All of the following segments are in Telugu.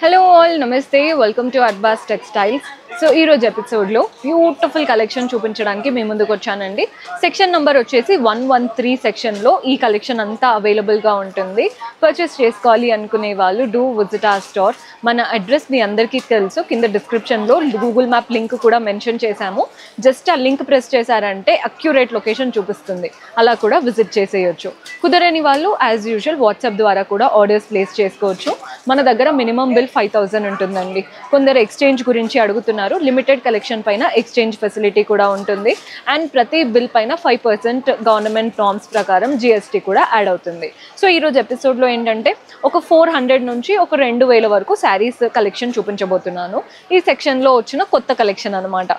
Hello all, Namaste, welcome to Arbas Textiles. So ఈ రోజు ఎపిసోడ్లో బ్యూటిఫుల్ కలెక్షన్ చూపించడానికి మేము ముందుకు వచ్చానండి. సెక్షన్ నెంబర్ వచ్చేసి 113 సెక్షన్లో ఈ కలెక్షన్ అంతా అవైలబుల్గా ఉంటుంది. పర్చేస్ చేసుకోవాలి అనుకునే వాళ్ళు డూ విజిట్ ఆ స్టోర్. మన అడ్రస్ మీ అందరికీ తెలుసు, కింద డిస్క్రిప్షన్లో గూగుల్ మ్యాప్ లింక్ కూడా మెన్షన్ చేశాము. జస్ట్ ఆ లింక్ ప్రెస్ చేశారంటే అక్యురేట్ లొకేషన్ చూపిస్తుంది, అలా కూడా విజిట్ చేసేయచ్చు. కుదరని వాళ్ళు యాజ్ యూజువల్ వాట్సాప్ ద్వారా కూడా ఆర్డర్స్ ప్లేస్ చేసుకోవచ్చు. మన దగ్గర మినిమం బిల్ 5000 ఉంటుందండి. కొందరు ఎక్స్చేంజ్ గురించి అడుగుతున్నారు. లిమిటెడ్ కలెక్షన్ పైన ఎక్స్చేంజ్ ఫెసిలిటీ కూడా ఉంటుంది. అండ్ ప్రతి బిల్ పైన 5% గవర్నమెంట్ నార్మ్స్ ప్రకారం జిఎస్టీ కూడా యాడ్ అవుతుంది. సో ఈరోజు ఎపిసోడ్లో ఏంటంటే ఒక 400 నుంచి ఒక 2000 వరకు శారీస్ కలెక్షన్ చూపించబోతున్నాను. ఈ సెక్షన్లో వచ్చిన కొత్త కలెక్షన్ అనమాట.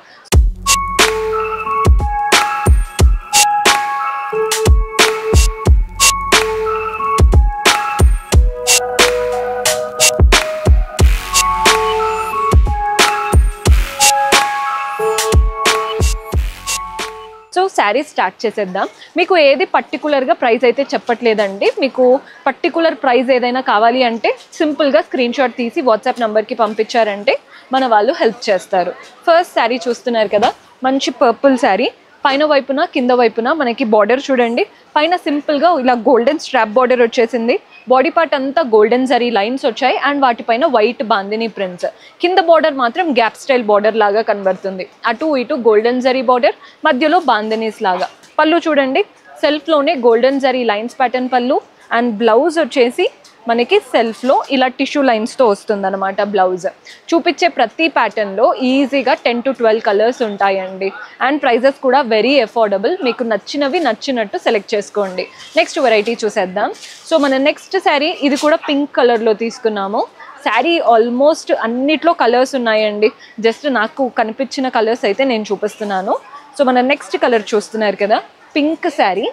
సో శారీ స్టార్ట్ చేసేద్దాం. మీకు ఏది పర్టికులర్గా ప్రైస్ అయితే చెప్పట్లేదండి. మీకు పర్టికులర్ ప్రైస్ ఏదైనా కావాలి అంటే సింపుల్గా స్క్రీన్ షాట్ తీసి వాట్సాప్ నెంబర్కి పంపించారంటే మన వాళ్ళు హెల్ప్ చేస్తారు. ఫస్ట్ శారీ చూస్తున్నారు కదా, మంచి పర్పుల్ శారీ. పైన వైపున కింద వైపున మనకి బార్డర్ చూడండి. పైన సింపుల్గా ఇలా గోల్డెన్ స్ట్రాప్ బార్డర్ వచ్చేసింది. బాడీ పార్ట్ అంతా గోల్డెన్ జరీ లైన్స్ వచ్చాయి అండ్ వాటిపైన వైట్ బాందిని ప్రింట్స్. కింద బార్డర్ మాత్రం గ్యాప్ స్టైల్ బార్డర్ లాగా కనబడుతుంది. అటు ఇటు గోల్డెన్ జరీ బార్డర్, మధ్యలో బాందినీస్ లాగా. పళ్ళు చూడండి, సెల్ఫ్లోనే గోల్డెన్ జరీ లైన్స్ ప్యాటర్న్ పళ్ళు. అండ్ బ్లౌజ్ వచ్చేసి మనకి సెల్ఫ్లో ఇలా టిష్యూ లైన్స్తో వస్తుంది అనమాట. బ్లౌజ్ చూపించే ప్రతి ప్యాటర్న్లో ఈజీగా 10 to 12 కలర్స్ ఉంటాయండి. అండ్ ప్రైజెస్ కూడా వెరీ అఫోర్డబుల్. మీకు నచ్చినవి నచ్చినట్టు సెలెక్ట్ చేసుకోండి. నెక్స్ట్ వెరైటీ చూసేద్దాం. సో మన నెక్స్ట్ శారీ, ఇది కూడా పింక్ కలర్లో తీసుకున్నాము. శారీ ఆల్మోస్ట్ అన్నిట్లో కలర్స్ ఉన్నాయండి. జస్ట్ నాకు కనిపించిన కలర్స్ అయితే నేను చూపిస్తున్నాను. సో మన నెక్స్ట్ కలర్ చూస్తున్నారు కదా, పింక్ శారీ.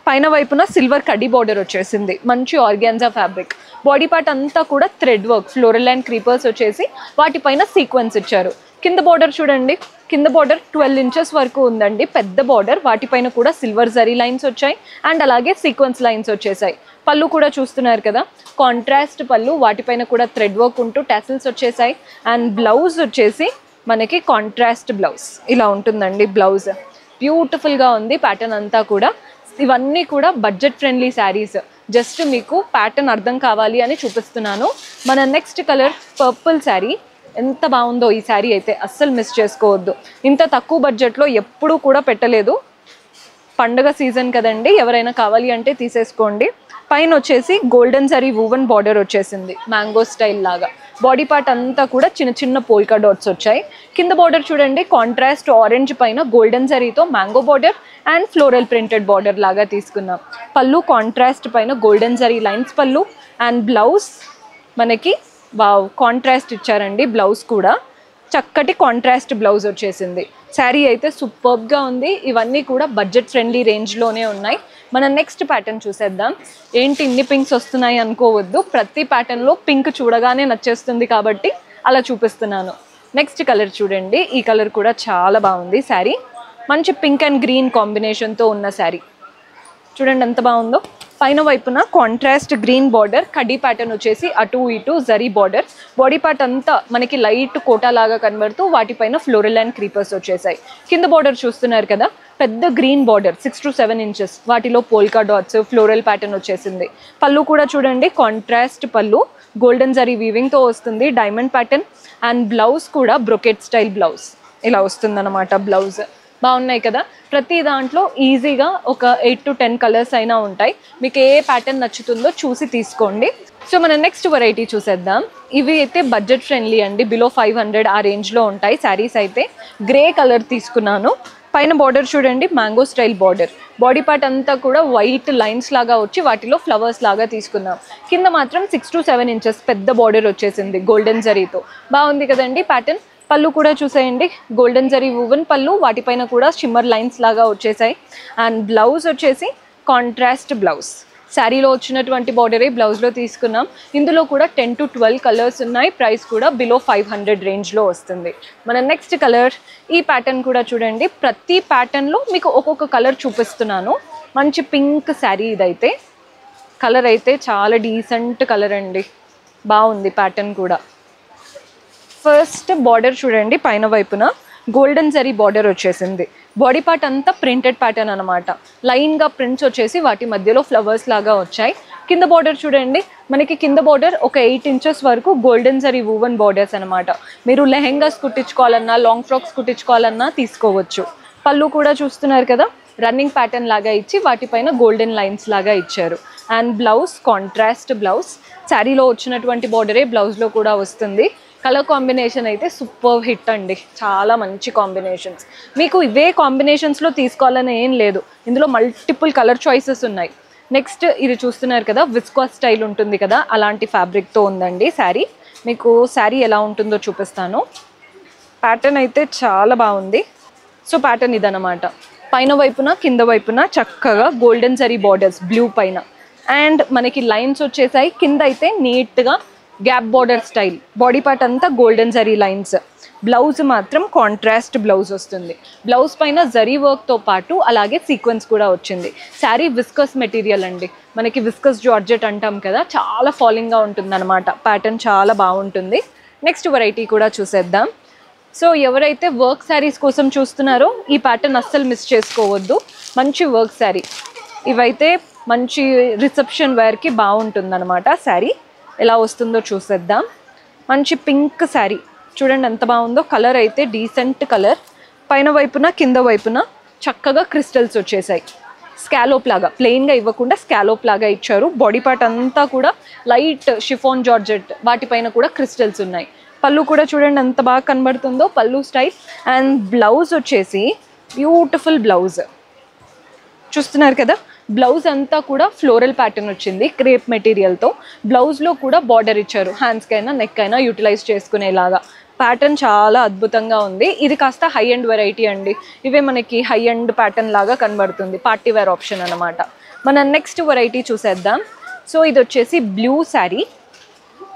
పైన వైపున సిల్వర్ కడ్డీ బార్డర్ వచ్చేసింది. మంచి ఆర్గాన్జా ఫ్యాబ్రిక్. బాడీ పార్ట్ అంతా కూడా thread work, floral and creepers వచ్చేసి వాటిపైన సీక్వెన్స్ ఇచ్చారు. కింద బార్డర్ చూడండి, కింద బార్డర్ 12 ఇంచెస్ వరకు ఉందండి, పెద్ద బార్డర్. వాటిపైన కూడా సిల్వర్ జరీ లైన్స్ వచ్చాయి అండ్ అలాగే సీక్వెన్స్ లైన్స్ వచ్చేసాయి. పళ్ళు కూడా చూస్తున్నారు కదా, కాంట్రాస్ట్ పళ్ళు. వాటిపైన కూడా థ్రెడ్ వర్క్ ఉంటూ టాసిల్స్ వచ్చేసాయి. అండ్ బ్లౌజ్ వచ్చేసి మనకి కాంట్రాస్ట్ బ్లౌజ్ ఇలా ఉంటుందండి. బ్లౌజ్ బ్యూటిఫుల్గా ఉంది ప్యాటర్న్ అంతా కూడా. ఇవన్నీ కూడా బడ్జెట్ ఫ్రెండ్లీ శారీస్. జస్ట్ మీకు ప్యాటర్న్ అర్థం కావాలి అని చూపిస్తున్నాను. మన నెక్స్ట్ కలర్ పర్పుల్ శారీ. ఎంత బాగుందో ఈ శారీ అయితే, అస్సలు మిస్ చేసుకోవద్దు. ఇంత తక్కువ బడ్జెట్లో ఎప్పుడూ కూడా పెట్టలేదు. పండుగ సీజన్ కదండి, ఎవరైనా కావాలి అంటే తీసేసుకోండి. పైన వచ్చేసి గోల్డెన్ జరీ వూవెన్ బార్డర్ వచ్చేసింది, మ్యాంగో స్టైల్ లాగా. బాడీ పార్ట్ అంతా కూడా చిన్న చిన్న పోల్కా డాట్స్ వచ్చాయి. కింద బార్డర్ చూడండి, కాంట్రాస్ట్ ఆరెంజ్ పైన గోల్డెన్ జరీతో mango border and floral printed border లాగా తీసుకున్నాం. పళ్ళు కాంట్రాస్ట్ పైన గోల్డెన్ జరీ లైన్స్ పళ్ళు. అండ్ బ్లౌజ్ మనకి వావ్ కాంట్రాస్ట్ ఇచ్చారండి. బ్లౌజ్ కూడా చక్కటి కాంట్రాస్ట్ బ్లౌజ్ వచ్చేసింది. శారీ అయితే సూపర్బ్గా ఉంది. ఇవన్నీ కూడా బడ్జెట్ ఫ్రెండ్లీ రేంజ్లోనే ఉన్నాయి. మన నెక్స్ట్ ప్యాటర్న్ చూసేద్దాం. ఏంటి ఇన్ని పింక్స్ వస్తున్నాయి అనుకోవద్దు, ప్రతి ప్యాటర్న్లో పింక్ చూడగానే నచ్చేస్తుంది కాబట్టి అలా చూపిస్తున్నాను. నెక్స్ట్ కలర్ చూడండి, ఈ కలర్ కూడా చాలా బాగుంది. శారీ మంచి పింక్ అండ్ గ్రీన్ కాంబినేషన్తో ఉన్న శారీ చూడండి ఎంత బాగుందో. పైన వైపున కాంట్రాస్ట్ గ్రీన్ బార్డర్, కడ్డీ ప్యాటర్న్ వచ్చేసి అటు ఇటు జరీ బార్డర్. బాడీ పార్ట్ అంతా మనకి లైట్ కోటా లాగా కనబడుతూ వాటిపైన ఫ్లోరల్ అండ్ క్రీపర్స్ వచ్చేసాయి. కింద బార్డర్ చూస్తున్నారు కదా, పెద్ద గ్రీన్ బార్డర్ 6 to 7 ఇంచెస్. వాటిలో పోల్కా డాట్స్, ఫ్లోరల్ ప్యాటర్న్ వచ్చేసింది. పళ్ళు కూడా చూడండి, కాంట్రాస్ట్ పళ్ళు, గోల్డెన్ జరీ వీవింగ్తో వస్తుంది, డైమండ్ ప్యాటర్న్. అండ్ బ్లౌజ్ కూడా బ్రొకెట్ స్టైల్ బ్లౌజ్ ఇలా వస్తుందన్నమాట. బ్లౌజ్ బాగున్నాయి కదా. ప్రతి దాంట్లో ఈజీగా ఒక 8 to 10 కలర్స్ అయినా ఉంటాయి. మీకు ఏ ప్యాటర్న్ నచ్చుతుందో చూసి తీసుకోండి. సో మన నెక్స్ట్ వెరైటీ చూసేద్దాం. ఇవి అయితే బడ్జెట్ ఫ్రెండ్లీ అండి, బిలో 500 ఆ రేంజ్లో ఉంటాయి శారీస్ అయితే. గ్రే కలర్ తీసుకున్నాను. పైన బార్డర్ చూడండి, mango style border. Body part అంతా కూడా వైట్ లైన్స్ లాగా వచ్చి వాటిలో ఫ్లవర్స్ లాగా తీసుకున్నాం. కింద మాత్రం 6 to 7 ఇంచెస్ పెద్ద బార్డర్ వచ్చేసింది గోల్డెన్ జరీతో. బాగుంది కదండి ప్యాటర్న్. పళ్ళు కూడా చూసేయండి, గోల్డెన్ జరీ వూవెన్ పళ్ళు. వాటిపైన కూడా షిమ్మర్ లైన్స్ లాగా వచ్చేసాయి. అండ్ బ్లౌజ్ వచ్చేసి కాంట్రాస్ట్ బ్లౌజ్. శారీలో వచ్చినటువంటి బార్డరే బ్లౌజ్లో తీసుకున్నాం. ఇందులో కూడా 10 to 12 కలర్స్ ఉన్నాయి. ప్రైస్ కూడా బిలో 500 రేంజ్లో వస్తుంది. మన నెక్స్ట్ కలర్, ఈ ప్యాటర్న్ కూడా చూడండి. ప్రతి ప్యాటర్న్లో మీకు ఒక్కొక్క కలర్ చూపిస్తున్నాను. మంచి పింక్ శారీ ఇదైతే. కలర్ అయితే చాలా డీసెంట్ కలర్ అండి, బాగుంది ప్యాటర్న్ కూడా. ఫస్ట్ బార్డర్ చూడండి, పైన వైపున గోల్డెన్ జరీ బార్డర్ వచ్చేసింది. బాడీ పార్ట్ అంతా ప్రింటెడ్ ప్యాటర్న్ అనమాట. లైన్గా ప్రింట్స్ వచ్చేసి వాటి మధ్యలో ఫ్లవర్స్ లాగా వచ్చాయి. కింద బార్డర్ చూడండి, మనకి కింద బార్డర్ ఒక 8 ఇంచెస్ వరకు గోల్డెన్ జరీ వూవన్ బార్డర్స్ అనమాట. మీరు లెహెంగాస్ కుట్టించుకోవాలన్నా, లాంగ్ ఫ్రాక్స్ కుట్టించుకోవాలన్నా తీసుకోవచ్చు. పళ్ళు కూడా చూస్తున్నారు కదా, రన్నింగ్ ప్యాటర్న్ లాగా ఇచ్చి వాటిపైన గోల్డెన్ లైన్స్ లాగా ఇచ్చారు. And blouse contrast blouse. శారీలో వచ్చినటువంటి బార్డరే బ్లౌజ్లో కూడా వస్తుంది. కలర్ కాంబినేషన్ అయితే సూపర్ హిట్ అండి, చాలా మంచి కాంబినేషన్స్. మీకు ఇవే కాంబినేషన్స్లో తీసుకోవాలని ఏం లేదు, ఇందులో మల్టిపుల్ కలర్ చాయిసెస్ ఉన్నాయి. నెక్స్ట్ ఇది చూస్తున్నారు కదా, విస్కాస్ స్టైల్ ఉంటుంది కదా, అలాంటి ఫ్యాబ్రిక్తో ఉందండి శారీ. మీకు శారీ ఎలా ఉంటుందో చూపిస్తాను. ప్యాటర్న్ అయితే చాలా బాగుంది. సో ప్యాటర్న్ ఇదనమాట. పైన వైపున కింద వైపున చక్కగా గోల్డెన్ జరీ బార్డర్స్ బ్లూ పైన, అండ్ మనకి లైన్స్ వచ్చేసాయి. కింద అయితే నీట్గా gap border style, body part అంతా గోల్డెన్ జరీ లైన్స్. బ్లౌజ్ మాత్రం కాంట్రాస్ట్ బ్లౌజ్ వస్తుంది. బ్లౌజ్ పైన జరీ వర్క్తో పాటు అలాగే సీక్వెన్స్ కూడా వచ్చింది. శారీ విస్కస్ మెటీరియల్ అండి, మనకి విస్కస్ జార్జెట్ అంటాం కదా, చాలా ఫాలింగ్గా ఉంటుంది అనమాట. ప్యాటర్న్ చాలా బాగుంటుంది. నెక్స్ట్ వెరైటీ కూడా చూసేద్దాం. సో ఎవరైతే వర్క్ శారీస్ కోసం చూస్తున్నారో ఈ ప్యాటర్న్ అస్సలు మిస్ చేసుకోవద్దు. మంచి వర్క్ శారీ, ఇవైతే మంచి రిసెప్షన్ వేర్కి బాగుంటుంది అనమాట. శారీ ఎలా వస్తుందో చూసేద్దాం. మంచి పింక్ శారీ చూడండి ఎంత బాగుందో. కలర్ అయితే డీసెంట్ కలర్. పైన వైపున కింద వైపున చక్కగా క్రిస్టల్స్ వచ్చేసాయి. స్కాలోప్ లాగా ప్లెయిన్గా ఇవ్వకుండా స్కాలోప్ లాగా ఇచ్చారు. బాడీ పార్ట్ అంతా కూడా లైట్ షిఫాన్ జార్జెట్, వాటిపైన కూడా క్రిస్టల్స్ ఉన్నాయి. పళ్ళు కూడా చూడండి ఎంత బాగా కనబడుతుందో, పళ్ళు స్టైల్. అండ్ బ్లౌజ్ వచ్చేసి బ్యూటిఫుల్ బ్లౌజ్ చూస్తున్నారు కదా. బ్లౌజ్ అంతా కూడా ఫ్లోరల్ ప్యాటర్న్ వచ్చింది క్రేప్ మెటీరియల్తో. బ్లౌజ్లో కూడా బార్డర్ ఇచ్చారు, హ్యాండ్స్కి అయినా నెక్ అయినా యూటిలైజ్ చేసుకునేలాగా. ప్యాటర్న్ చాలా అద్భుతంగా ఉంది. ఇది కాస్త హై ఎండ్ వెరైటీ అండి, ఇవే మనకి హై ఎండ్ ప్యాటర్న్ లాగా కనబడుతుంది. పార్టీ వేర్ ఆప్షన్ అనమాట. మన నెక్స్ట్ వెరైటీ చూసేద్దాం. సో ఇది వచ్చేసి బ్లూ శారీ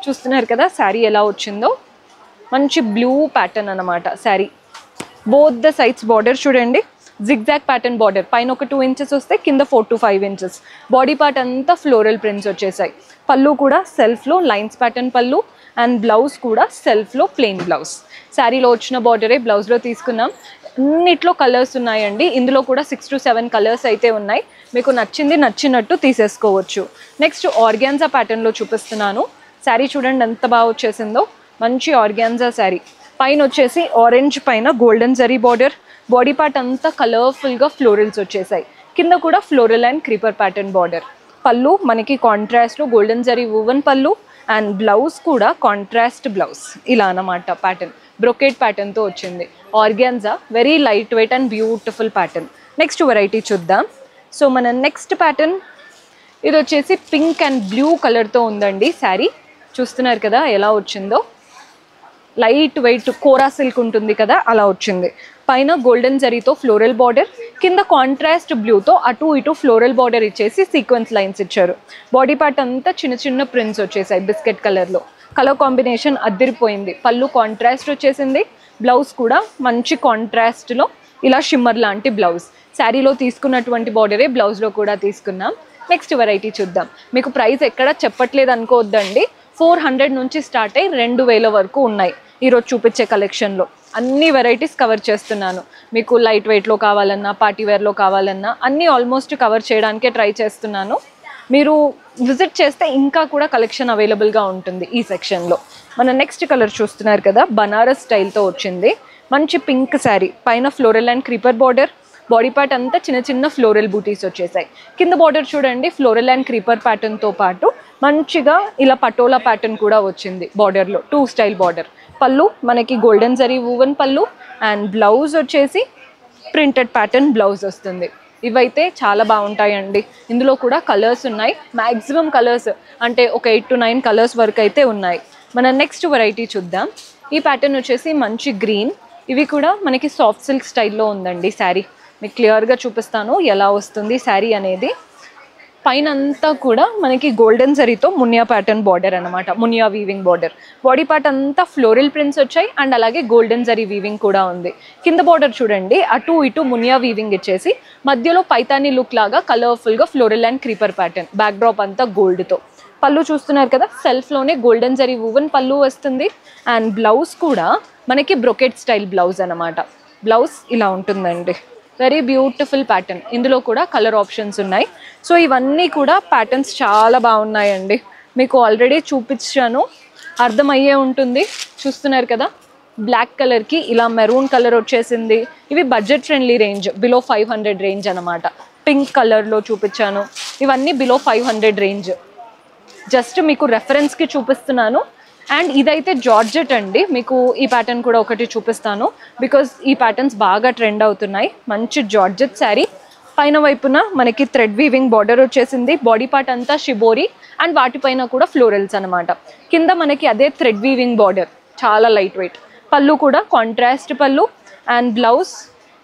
చూస్తున్నారు కదా, శారీ ఎలా వచ్చిందో. మంచి బ్లూ ప్యాటర్న్ అనమాట sari. Both the sides border చూడండి, జిగ్జాగ్ ప్యాటర్న్ బార్డర్. పైన ఒక 2 ఇంచెస్ వస్తే కింద 4 to 5 ఇంచెస్. బాడీ పార్ట్ అంతా ఫ్లోరల్ ప్రింట్స్ వచ్చేసాయి. పళ్ళు కూడా సెల్ఫ్లో లైన్స్ ప్యాటర్న్ పళ్ళు, అండ్ బ్లౌజ్ కూడా సెల్ఫ్లో ప్లెయిన్ బ్లౌజ్. శారీలో వచ్చిన బార్డరే బ్లౌజ్లో తీసుకున్నాం. అన్నిట్లో కలర్స్ ఉన్నాయండి, ఇందులో కూడా 6 to 7 కలర్స్ అయితే ఉన్నాయి. మీకు నచ్చింది నచ్చినట్టు తీసేసుకోవచ్చు. నెక్స్ట్ ఆర్గాన్జా ప్యాటర్న్లో చూపిస్తున్నాను. శారీ చూడండి ఎంత బాగా వచ్చేసిందో, మంచి ఆర్గాన్జా శారీ. పైన వచ్చేసి ఆరెంజ్ పైన golden zari border. Body part అంతా కలర్ఫుల్గా ఫ్లోరల్స్ వచ్చేసాయి. కింద కూడా floral and creeper pattern border. పళ్ళు మనకి కాంట్రాస్ట్లో గోల్డెన్ జరీ వూవన్ పళ్ళు, అండ్ బ్లౌజ్ కూడా కాంట్రాస్ట్ బ్లౌజ్. ఇలా అన్నమాట ప్యాటర్న్, బ్రొకేట్ ప్యాటర్న్తో వచ్చింది. Organza very light weight and beautiful pattern. Next variety చూద్దాం. సో మన నెక్స్ట్ ప్యాటర్న్ ఇది వచ్చేసి పింక్ అండ్ బ్లూ కలర్తో ఉందండి శారీ. చూస్తున్నారు కదా ఎలా వచ్చిందో, లైట్ వెయిట్ కోరా సిల్క్ ఉంటుంది కదా అలా వచ్చింది. పైన గోల్డెన్ జరీతో ఫ్లోరల్ బార్డర్, కింద కాంట్రాస్ట్ బ్లూతో అటు ఇటు ఫ్లోరల్ బార్డర్ ఇచ్చేసి సీక్వెన్స్ లైన్స్ ఇచ్చారు. బాడీ పార్ట్ అంతా చిన్న చిన్న ప్రింట్స్ వచ్చేసాయి బిస్కెట్ కలర్లో. కలర్ కాంబినేషన్ అదిరిపోయింది. పళ్ళు కాంట్రాస్ట్ వచ్చేసింది. బ్లౌజ్ కూడా మంచి కాంట్రాస్ట్లో ఇలా షిమ్మర్ లాంటి బ్లౌజ్. శారీలో తీసుకున్నటువంటి బార్డరే బ్లౌజ్లో కూడా తీసుకున్నాం. నెక్స్ట్ వెరైటీ చూద్దాం. మీకు ప్రైస్ ఎక్కడ చెప్పట్లేదు అనుకోవద్దండి, 400 నుంచి స్టార్ట్ అయ్యి 2000 వరకు ఉన్నాయి ఈరోజు చూపించే కలెక్షన్లో. అన్ని వెరైటీస్ కవర్ చేస్తున్నాను. మీకు లైట్ వెయిట్లో కావాలన్నా, పార్టీ వేర్లో కావాలన్నా అన్నీ ఆల్మోస్ట్ కవర్ చేయడానికే ట్రై చేస్తున్నాను. మీరు విజిట్ చేస్తే ఇంకా కూడా కలెక్షన్ అవైలబుల్గా ఉంటుంది ఈ సెక్షన్లో. మన నెక్స్ట్ కలర్ చూస్తున్నారు కదా, బనారస్ స్టైల్తో వచ్చింది. మంచి పింక్ శారీ, పైన floral and creeper border. Body part అంతా చిన్న చిన్న ఫ్లోరల్ బూటీస్ వచ్చేసాయి. కింద బార్డర్ చూడండి, ఫ్లోరల్ అండ్ క్రీపర్ ప్యాటర్న్తో పాటు మంచిగా ఇలా పటోలా ప్యాటర్న్ కూడా వచ్చింది బార్డర్లో, 2 స్టైల్ బార్డర్. పళ్ళు మనకి గోల్డెన్ జరీ వూవన్ పళ్ళు, అండ్ బ్లౌజ్ వచ్చేసి ప్రింటెడ్ ప్యాటర్న్ బ్లౌజ్ వస్తుంది. ఇవైతే చాలా బాగుంటాయండి. ఇందులో కూడా కలర్స్ ఉన్నాయి, మ్యాక్సిమం కలర్స్ అంటే ఒక 8 to 9 కలర్స్ వరకు అయితే ఉన్నాయి. మన నెక్స్ట్ వెరైటీ చూద్దాం. ఈ ప్యాటర్న్ వచ్చేసి మంచి గ్రీన్. ఇవి కూడా మనకి సాఫ్ట్ సిల్క్ స్టైల్లో ఉందండి శారీ. మీకు క్లియర్గా చూపిస్తాను ఎలా వస్తుంది శారీ అనేది. పైన అంతా కూడా మనకి గోల్డెన్ జరీతో మునియా ప్యాటర్న్ బార్డర్ అనమాట, Muniya weaving border. Body part అంతా ఫ్లోరల్ ప్రింట్స్ వచ్చాయి, అండ్ అలాగే గోల్డెన్ జరీ వీవింగ్ కూడా ఉంది. కింద బార్డర్ చూడండి, అటు ఇటు మునియా వీవింగ్ ఇచ్చేసి మధ్యలో పైతానీ లుక్ లాగా కలర్ఫుల్గా floral and creeper pattern. Back drop అంతా గోల్డ్తో. పళ్ళు చూస్తున్నారు కదా, సెల్ఫ్లోనే గోల్డెన్ జరీ వువెన్ పళ్ళు వస్తుంది. అండ్ బ్లౌజ్ కూడా మనకి బ్రొకెట్ స్టైల్ బ్లౌజ్ అనమాట. బ్లౌజ్ ఇలా ఉంటుందండి. Very beautiful pattern. ఇందులో కూడా కలర్ ఆప్షన్స్ ఉన్నాయి. సో ఇవన్నీ కూడా ప్యాటర్న్స్ చాలా బాగున్నాయండి. మీకు ఆల్రెడీ చూపించాను, అర్థమయ్యే ఉంటుంది. చూస్తున్నారు కదా, బ్లాక్ కలర్కి ఇలా మెరూన్ కలర్ వచ్చేసింది. ఇవి budget friendly range, below 500 range అనమాట. పింక్ కలర్లో చూపించాను, ఇవన్నీ బిలో 500 రేంజ్. జస్ట్ మీకు రెఫరెన్స్కి చూపిస్తున్నాను. అండ్ ఇదైతే జార్జెట్ అండి. మీకు ఈ ప్యాటర్న్ కూడా ఒకటి చూపిస్తాను, బికాజ్ ఈ ప్యాటర్న్స్ బాగా ట్రెండ్ అవుతున్నాయి. మంచి జార్జెట్ శారీ. పైన వైపున మనకి థ్రెడ్ వీవింగ్ బార్డర్ వచ్చేసింది. బాడీ పార్ట్ అంతా షిబోరి అండ్ వాటిపైన కూడా ఫ్లోరల్స్ అనమాట. కింద మనకి అదే థ్రెడ్ వీవింగ్ బార్డర్, చాలా లైట్ వెయిట్. పళ్ళు కూడా కాంట్రాస్ట్ పళ్ళు అండ్ బ్లౌజ్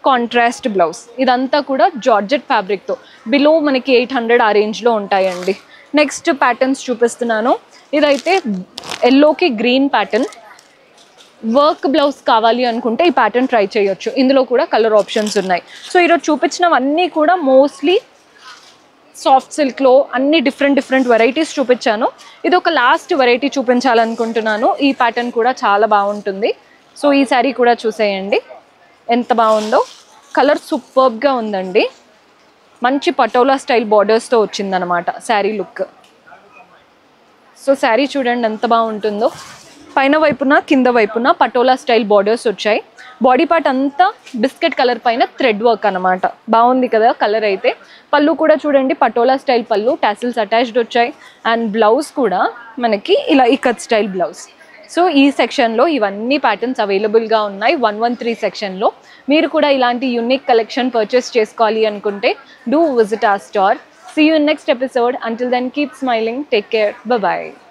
కాంట్రాస్ట్ బ్లౌజ్. ఇదంతా కూడా జార్జెట్ ఫ్యాబ్రిక్తో బిలో మనకి 800 ఆ రేంజ్లో ఉంటాయండి. నెక్స్ట్ ప్యాటర్న్స్ చూపిస్తున్నాను. ఇదైతే ఎల్లోకి గ్రీన్ ప్యాటర్న్. వర్క్ బ్లౌజ్ కావాలి అనుకుంటే ఈ ప్యాటర్న్ ట్రై చేయొచ్చు. ఇందులో కూడా కలర్ ఆప్షన్స్ ఉన్నాయి. సో ఈరోజు చూపించినవన్నీ కూడా మోస్ట్లీ సాఫ్ట్ సిల్క్లో అన్ని డిఫరెంట్ వెరైటీస్ చూపించాను. ఇది ఒక లాస్ట్ వెరైటీ చూపించాలనుకుంటున్నాను. ఈ ప్యాటర్న్ కూడా చాలా బాగుంటుంది. సో ఈ శారీ కూడా చూసేయండి ఎంత బాగుందో. కలర్ సూపర్బ్గా ఉందండి. మంచి పటోలా స్టైల్ బార్డర్స్తో వచ్చిందనమాట శారీ లుక్. సో శారీ చూడండి ఎంత బాగుంటుందో. పైన వైపున కింద వైపున పటోలా స్టైల్ బార్డర్స్ వచ్చాయి. బాడీ పార్ట్ అంతా బిస్కెట్ కలర్ పైన థ్రెడ్ వర్క్ అనమాట. బాగుంది కదా కలర్ అయితే. పళ్ళు కూడా చూడండి, పటోలా స్టైల్ పళ్ళు, టాసిల్స్ అటాచ్డ్ వచ్చాయి. అండ్ బ్లౌజ్ కూడా మనకి ఇలా ఇకత్ స్టైల్ బ్లౌజ్. సో ఈ సెక్షన్లో ఇవన్నీ ప్యాటర్న్స్ అవైలబుల్గా ఉన్నాయి 113 సెక్షన్లో. మీరు కూడా ఇలాంటి యూనిక్ కలెక్షన్ పర్చేస్ చేసుకోవాలి అనుకుంటే do visit our store. See you in next episode. Until then, keep smiling. Take care. Bye-bye.